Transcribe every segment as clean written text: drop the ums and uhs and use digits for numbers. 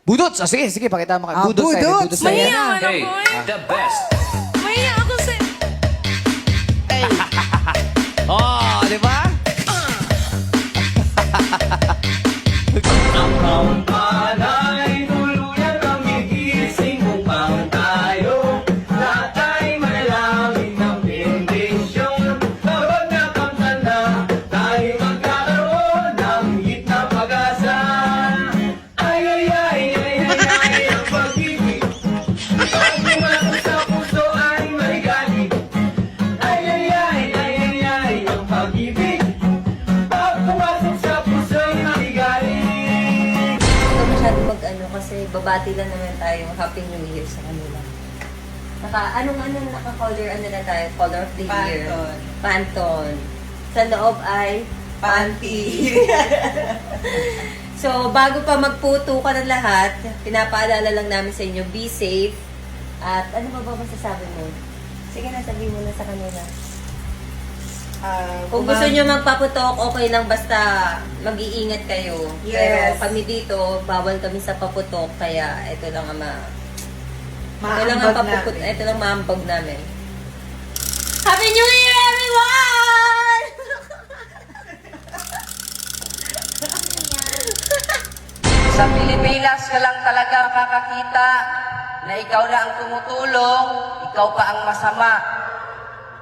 Budots! Ah, sige, sige, pakita mo kayo. Budots tayo. budots. Budots tayo. Mahiya ka na, Hey, boy. the best. Mahiya ako sa... Oh, di ba? Ang panay, tuluyan ang gigising upang tayo. Lahat ay manalangin ng bendisyon. Kapag nakamtanda, tayo magkakaroon ng higit na pag-asa. Ay, ay, ay, ay, ay, ay, ang pag-ibig. Pag pumasok sa puso ay maligali. Ay, ay, ay, ay, ay, ay, ang pag-ibig. Pag pumasok sa puso ay maligali. Ito masyado mag-ano kasi babati lang naman tayo Happy New Year sa kanila. Anong naka-color ano na tayo? Color of the Year. Pantone. Pantone. Sa loob ay Panty. So, bago pa magputo ka ng lahat, pinapaalala lang namin sa inyo, be safe. At ano ba masasabi mo? Sige na, sabihin mo na sa kanila. Kung gusto nyo magpaputok, okay lang basta mag-iingat kayo. Yes. Pero kami dito, bawal kami sa paputok, kaya ito lang ang ito lang maambag namin. Happy New Year, everyone! Sa Pilipinas ka lang talaga makakakita na ikaw na ang tumutulong, ikaw pa ang masama.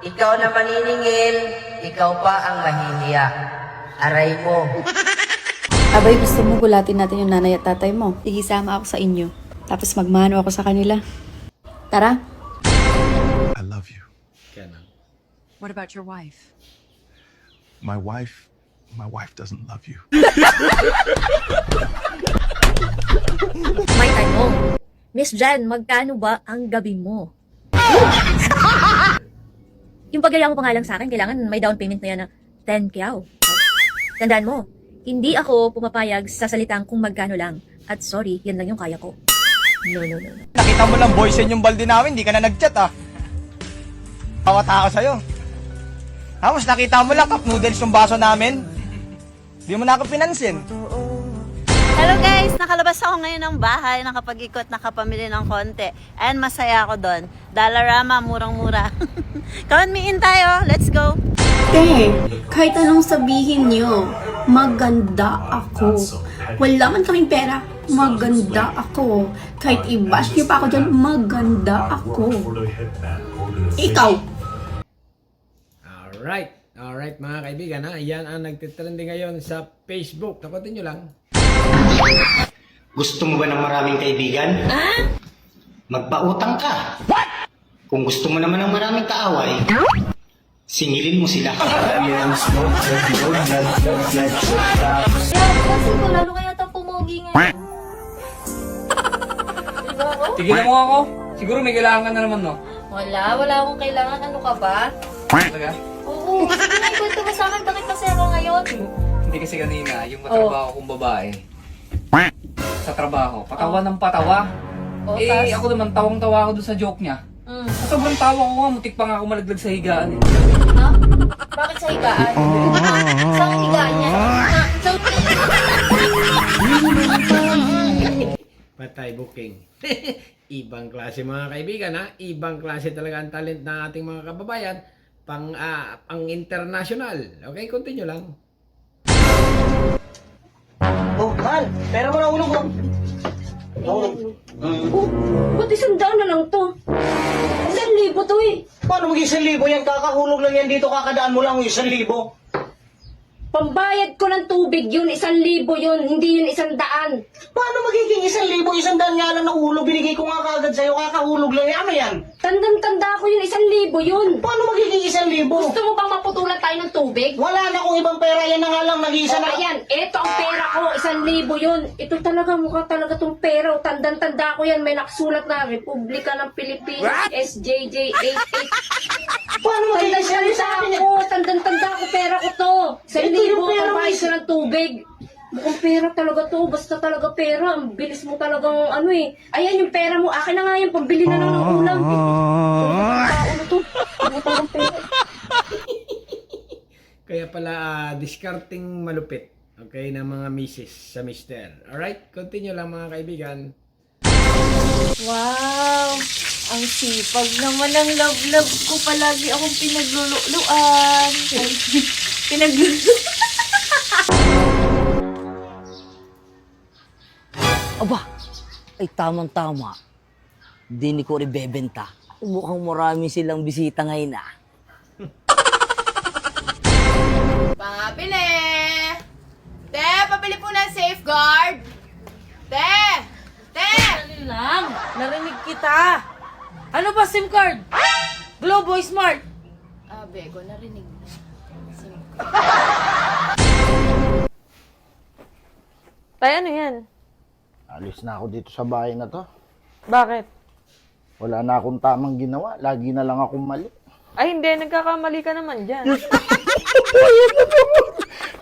Ikaw na maniningil, ikaw pa ang mahihiya. Aray mo. Abay, gusto mo gulatin natin yung nanay at tatay mo. Sige, sama ako sa inyo. Tapos magmano ako sa kanila. Tara. I love you. What about your wife? My wife doesn't love you. May tanong. Miss Jan, magkano ba ang gabi mo? Yung paggaya mo pa nga lang sa akin, kailangan may down payment na yan na 10 kyaw. Tandaan mo, hindi ako pumapayag sa salitang kung magkano lang. At sorry, yan lang yung kaya ko. No. Nakita mo lang boys yung balde namin, di ka na nag-chat ah. Tawata ako sa'yo. Tapos nakita mo lang cup noodles yung baso namin. Di mo na ako pinansin. Hello guys! Nakalabas ako ngayon ng bahay, nakapag-ikot, nakapamili ng konti. And masaya ako doon. Dollarama, murang-mura. Come on, meet in tayo. Let's go! Te, kahit anong sabihin niyo, maganda ako. Wala man kaming pera, maganda ako. Kahit i-bash niyo pa ako dyan, maganda ako. Ikaw! Alright mga kaibigan ha, yan ang nagtitrending ngayon sa Facebook. Takutin nyo lang. Gusto mo ba ng maraming kaibigan? Magpautang ka. Kung gusto mo naman ng maraming kaaway, singilin mo sila. Yan, kasi ko lalo kaya ito pumogi ngayon. Diba ako? Tigilan mo ako. Siguro may kailangan ka na naman, no? Wala akong kailangan. Ano ka ba? Talaga? Oo, sige na, ikwento mo sa akin. Bakit masaya ka ngayon? Hindi kasi kanina, yung katrabaho kong babae. Sa trabaho, patawa ng patawa. Ako naman, tawang-tawa ako dun sa joke niya. Sa sobrang tawa ko nga, mutik pa nga ako malaglag sa higaan eh. Ha? Bakit sa higaan? Saan higaan niya? Patay booking. Ibang klase mga kaibigan ha. Ibang klase talaga ang talent ng ating mga kababayan. Pang international. Okay, continue lang. Oh, mahal, pera mo na ulo ko. Ba't 100 na lang to? 1,000 to eh. Paano mag-1,000 yan? Kakahulog lang yan dito, kakadaan mo lang yung 1,000. Pambayad ko ng tubig yun, 1,000 yun, hindi yun 100. Paano magiging 1,000? 100 nga lang na ulo, binigay ko nga kagad sa'yo, kakahulog lang yan. Ano yan? Tandang-tanda ko yun, 1,000 yun. Paano magiging 1,000? Gusto mo bang maputulan tayo ng tubig? Wala na akong ibang pera, yan na nga lang, nag-iisa na. Ayan, ito ang pera ko, 1,000 yun. Ito talaga, mukha talaga tong pera. Tandang-tanda ko yan, may nakasulat na Republika ng Pilipinas, SJJ88. Paano magiging 1,000 sa akin yan? Tandang-tanda ko, pera ko to. 1,000 yung pera mo, pambayad ko ng tubig. Mukhang pera talaga to, basta talaga pera. Ang bilis mo talagang ano eh. Ayan yung pera mo, akin na nga yan, pambili na lang ng ulam. Tao na to, ano talagang pera. Kaya pala discarding malupit. Okay, ng mga misis sa mister. Alright, continue lang mga kaibigan. Wow! Ang sipag naman ng love-love ko. Palagi akong pinagluluan. Aba, ay tamang-tama. Di ko rin bebenta. Mukhang marami silang bisita ngayon ah. Pabili! Te, pabili po ng safeguard! Te! Te! Dali lang, narinig kita. Ano ba SIM card? Globo Smart. Ah, Bego, narinig mo. Tay, ano yan? Alis na ako dito sa bahay na to. Bakit? Wala na akong tamang ginawa. Lagi na lang akong mali. Ay, hindi. Nagkakamali ka naman dyan.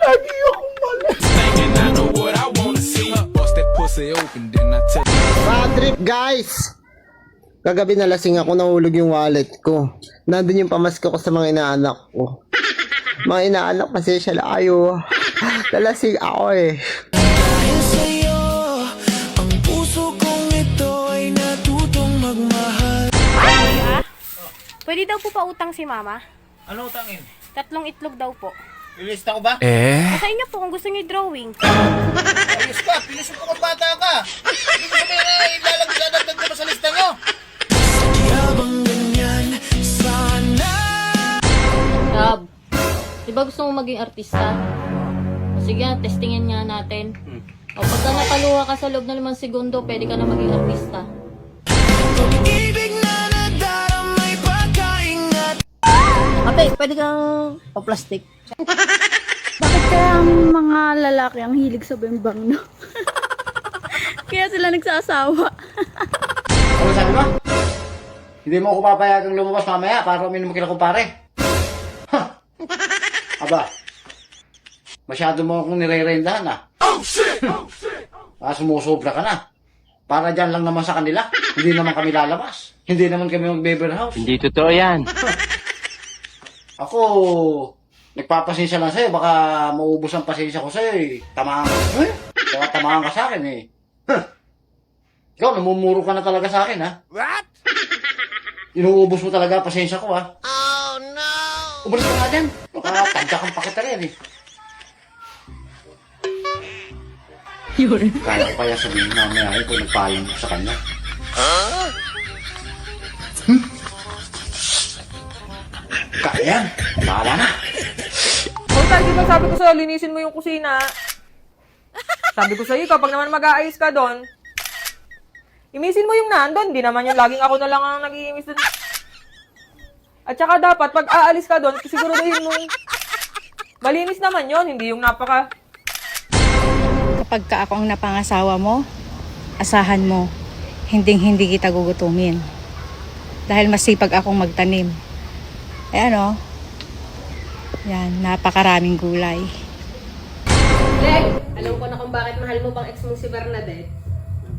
Lagi akong mali. Bad trip, guys! Kagabi nalasing ako, nahulog yung wallet ko. Nandun yung pamasko ko sa mga inaanak ko. Mga inaanak, pasensya na kayo. Nalasing ako eh. Pwede daw po pautang si mama. Ano utangin? 3 itlog daw po. Ilista ko ba? Sa inyo po kung gusto niyo drawing. Ayos ka, pilis mo kung bata ka. Hindi ko sabihin na ilalagdag ko ba sa lista nyo? Gab, di ba gusto mo maging artista? O sige, testingin nga natin. O pagka nakaluha ka sa loob ng 5 segundo, pwede ka na maging artista. Ate, pwede kang pa-plastic. Bakit kaya ang mga lalaki ang hilig sa bembang, no? Kaya sila nagsasawa. Ano sabi mo? Hindi mo ako papayagang lumabas mamaya para uminom kila kumpare. Aba, masyado mo akong nire-rendahan ah. Sumusobra ka na. Para dyan lang naman sa kanila. Hindi naman kami lalabas. Hindi naman kami mag-beber house. Hindi totoo yan. Ako, nagpapasensya lang sa'yo. Baka maubos ang pasensya ko sa'yo eh. Tamaan ka. Baka tamaan ka sa akin eh. Ikaw, namumuro ka na talaga sa akin ha. What? Inuubos mo talaga pasensya ko ha. Oh no! Umalis ka nga dyan. Baka tadyakan pa kita rin eh. Kaya ko kaya sabihin mamaya ay kung nagpalang ko sa kanya. Kaya yan. Bahala na. O, Tay, di ba sabi ko sa'yo, linisin mo yung kusina? Sabi ko sa'yo, kapag naman mag-aayos ka doon, imisin mo yung nandun. Di naman yung laging ako na lang ang nag-iimis doon. At saka dapat, pag aalis ka doon, siguraduhin mo, malinis naman yon, hindi yung napaka... Kapag ka ako ang napangasawa mo, asahan mo, hindi kita gugutumin. Dahil masipag akong magtanim. Eh ano, yan, napakaraming gulay. Leg, alam ko na kung bakit mahal mo pang ex mong si Bernadette.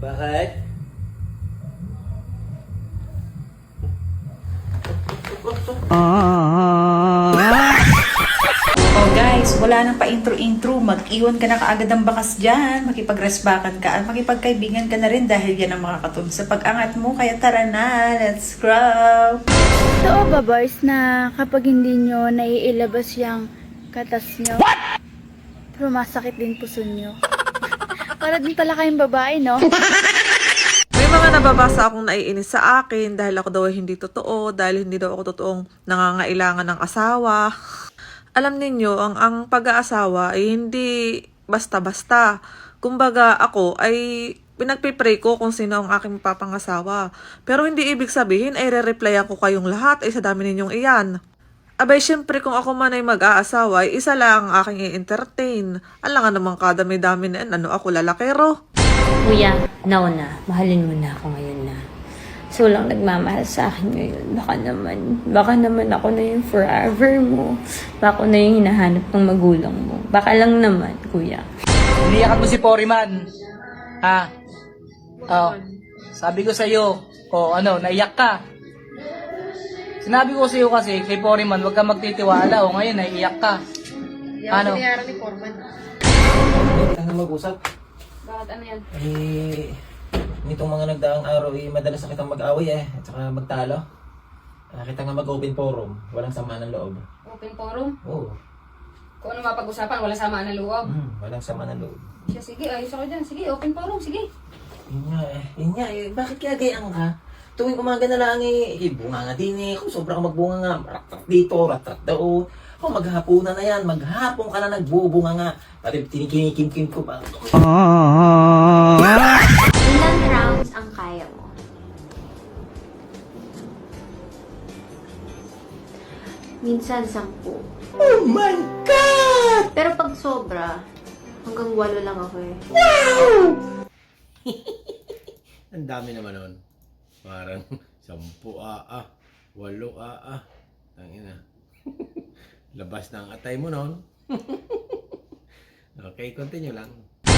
Bakit? Oh guys, wala nang pa-intro-intro. Mag-iwan ka na kaagad ng bakas dyan. Makipag-resbakan ka at makipagkaibigan ka na rin dahil yan ang makakatulong sa pag-angat mo. Kaya tara na, let's grow! Totoo ba, boys, na kapag hindi nyo naiilabas yung katas nyo, pero masakit din puso nyo? Para din pala kayong babae, no? May mga nababasa akong naiinis sa akin dahil ako daw ay hindi totoo, dahil hindi daw ako totoong nangangailangan ng asawa. Alam ninyo, ang pag-aasawa ay hindi basta-basta. Kumbaga ako ay pinagpipray ko kung sino ang aking papangasawa. Pero hindi ibig sabihin ay re-replyan ko kayong lahat ay sa dami ninyong iyan. Abay, syempre kung ako man ay mag-aasawa, ay isa lang ang aking i-entertain. Alangan naman kadami-dami na yan. Ano ako, lalakero? Kuya, nauna, mahalin mo na ako ngayon na. So lang nagmamahal sa akin ngayon. Baka naman ako na yung forever mo. Baka ako na yung hinahanap ng magulang mo. Baka lang naman, kuya. Iniyakan mo si Poriman. Ha? Oh, sabi ko sa'yo, naiyak ka. Sinabi ko sa'yo kasi, kay Poriman, huwag ka magtitiwala. Ngayon, naiiyak ka. Ano? Kita nga mag-usap. Bakit ano yan? Eh, nitong mga nagdaang araw, madalas na kitang mag-away at saka magtalo. Kita nga mag-open forum, walang sama ng loob. Open forum? Oo. Kung ano mapag-usapan, wala sama ng loob. Walang sama ng loob. Sige, ayos ako dyan. Sige, open forum, sige. Yun nga bakit kaya gayaan ka? Tuwing umaga na lang bunga nga din kung sobra ka magbunga nga, ratrat dito, ratrat daw. Kung maghapunan na yan, maghapon ka na nagbubunga nga. Pati tinikinikim-kim ko pa. Ilang rounds ang kaya mo? Minsan 10. Oh my God! Pero pag sobra, hanggang 8 lang ako eh. Ang dami naman nun. Parang 10 8 Tangina. Labas ng atay mo nun. Okay, continue lang.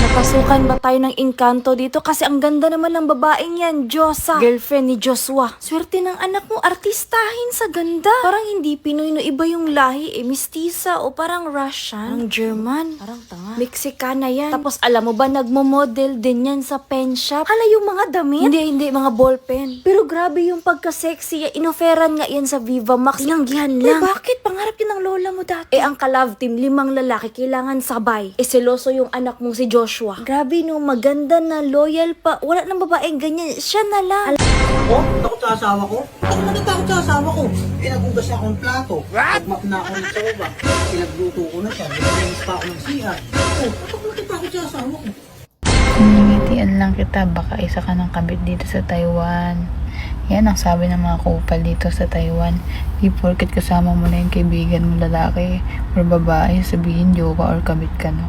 Napasukan ba tayo ng engkanto dito? Kasi ang ganda naman ng babaeng yan, Josa. Girlfriend ni Joshua. Swerte ng anak mo, artistahin sa ganda. Parang hindi Pinoy no iba yung lahi mistisa o parang Russian. Parang German. Parang tanga. Mexicana yan. Tapos alam mo ba, nagmo-model din yan sa pen shop. Hala yung mga damit? Hindi, mga ballpen. Pero grabe yung pagka-sexy. Inoferan nga yan sa Viva Max. Tinanggihan lang. Bakit? Pangarap yun ng lola mo dati. Ang ka-love team, 5 lalaki, kailangan sabay. Seloso yung anak mong si Joshua. Grabe no, maganda na, loyal pa. Wala nang babaeng ganyan. Siya na lang. Ako? Takot sa asawa ko? Ako nagtatakot sa asawa ko. Pinagugas na akong plato. Nagmap na ako ng soba. Pinagluto ko na siya. Nagmamiss pa ako ng siya. Ako nagtatakot sa asawa ko. Ngingitian lang kita, baka isa ka ng kabit dito sa Taiwan. Yan ang sabi ng mga kupal dito sa Taiwan. Di porket kasama mo na yung kaibigan mo lalaki or babae, sabihin jowa or kabit ka no.